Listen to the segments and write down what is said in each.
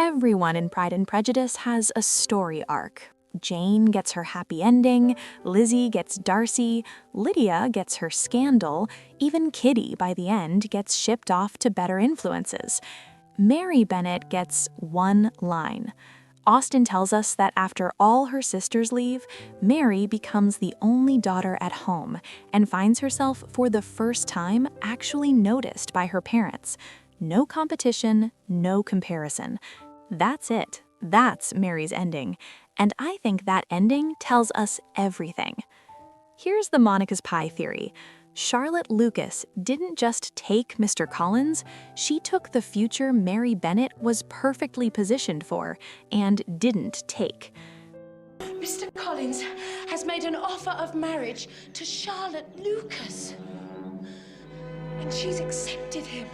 Everyone in Pride and Prejudice has a story arc. Jane gets her happy ending, Lizzie gets Darcy, Lydia gets her scandal, even Kitty, by the end, gets shipped off to better influences. Mary Bennet gets one line. Austen tells us that after all her sisters leave, Mary becomes the only daughter at home and finds herself for the first time actually noticed by her parents. No competition, no comparison. That's it. That's Mary's ending. And I think that ending tells us everything. Here's the Monica's Pie theory. Charlotte Lucas didn't just take Mr. Collins, she took the future Mary Bennet was perfectly positioned for and didn't take. Mr. Collins has made an offer of marriage to Charlotte Lucas. And she's accepted him.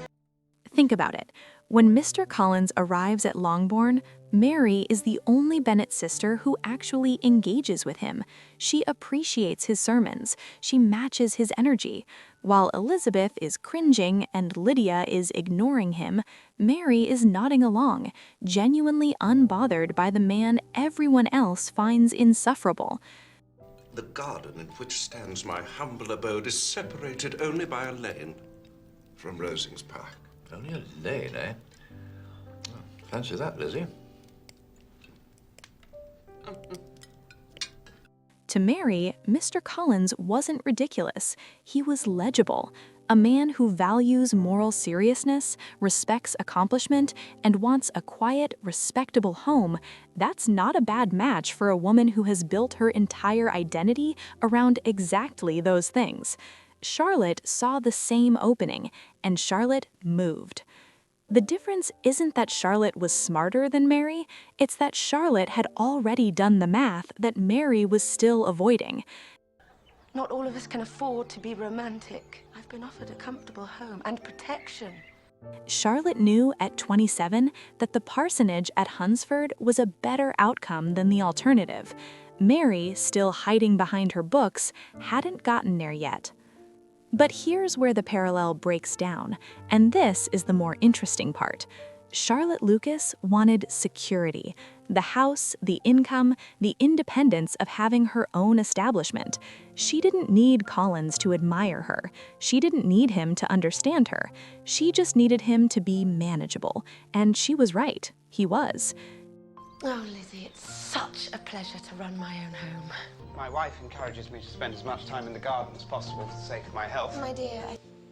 Think about it. When Mr. Collins arrives at Longbourn, Mary is the only Bennet sister who actually engages with him. She appreciates his sermons. She matches his energy. While Elizabeth is cringing and Lydia is ignoring him, Mary is nodding along, genuinely unbothered by the man everyone else finds insufferable. The garden in which stands my humble abode is separated only by a lane from Rosings Park. Only a lane, eh? Oh, fancy that, Lizzie. To Mary, Mr. Collins wasn't ridiculous. He was legible. A man who values moral seriousness, respects accomplishment, and wants a quiet, respectable home. That's not a bad match for a woman who has built her entire identity around exactly those things. Charlotte saw the same opening, and Charlotte moved. The difference isn't that Charlotte was smarter than Mary, it's that Charlotte had already done the math that Mary was still avoiding. Not all of us can afford to be romantic. I've been offered a comfortable home and protection. Charlotte knew at 27 that the parsonage at Hunsford was a better outcome than the alternative. Mary, still hiding behind her books, hadn't gotten there yet. But here's where the parallel breaks down, and this is the more interesting part. Charlotte Lucas wanted security, the house, the income, the independence of having her own establishment. She didn't need Collins to admire her. She didn't need him to understand her. She just needed him to be manageable, and she was right. He was. Oh, Lizzie, it's such a pleasure to run my own home. My wife encourages me to spend as much time in the garden as possible for the sake of my health. My dear,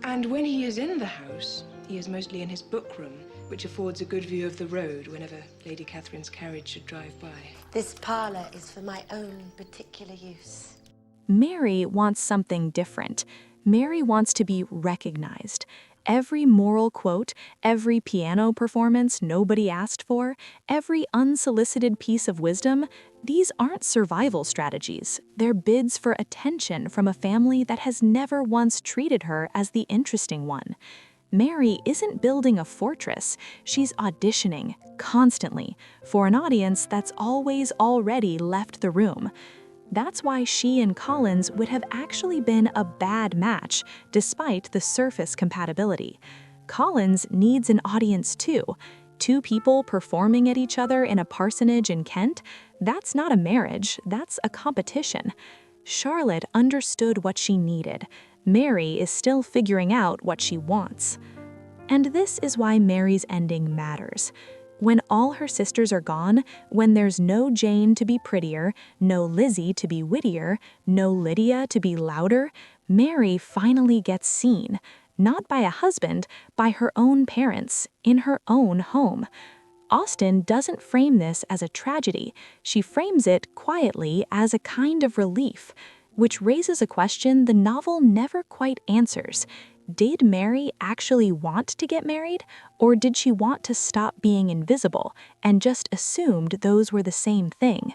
And when he is in the house, he is mostly in his book room, which affords a good view of the road whenever Lady Catherine's carriage should drive by. This parlour is for my own particular use. Mary wants something different. Mary wants to be recognized. Every moral quote, every piano performance nobody asked for, every unsolicited piece of wisdom, these aren't survival strategies. They're bids for attention from a family that has never once treated her as the interesting one. Mary isn't building a fortress. She's auditioning, constantly, for an audience that's always already left the room. That's why she and Collins would have actually been a bad match, despite the surface compatibility. Collins needs an audience too. Two people performing at each other in a parsonage in Kent, that's not a marriage, that's a competition. Charlotte understood what she needed. Mary is still figuring out what she wants. And this is why Mary's ending matters. When all her sisters are gone, when there's no Jane to be prettier, no Lizzie to be wittier, no Lydia to be louder, Mary finally gets seen, not by a husband, by her own parents, in her own home. Austen doesn't frame this as a tragedy. She frames it quietly as a kind of relief, which raises a question the novel never quite answers. Did Mary actually want to get married, or did she want to stop being invisible and just assumed those were the same thing?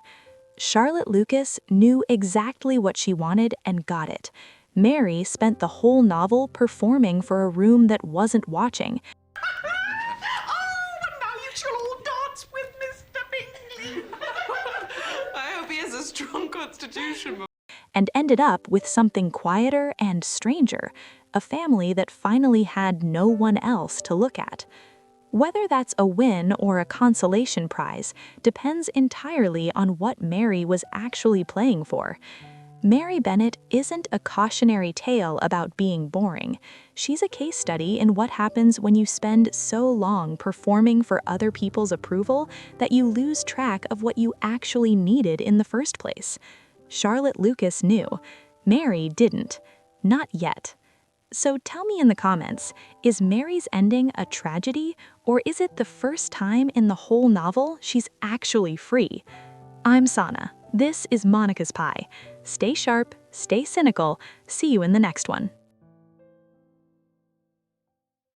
Charlotte Lucas knew exactly what she wanted and got it. Mary spent the whole novel performing for a room that wasn't watching. Oh, and now you shall all dance with Mr. Bingley. I hope he has a strong constitution. And ended up with something quieter and stranger, a family that finally had no one else to look at. Whether that's a win or a consolation prize depends entirely on what Mary was actually playing for. Mary Bennet isn't a cautionary tale about being boring. She's a case study in what happens when you spend so long performing for other people's approval that you lose track of what you actually needed in the first place. Charlotte Lucas knew. Mary didn't. Not yet. So tell me in the comments, is Mary's ending a tragedy, or is it the first time in the whole novel she's actually free? I'm Sana. This is Monica's Pie. Stay sharp, stay cynical. See you in the next one.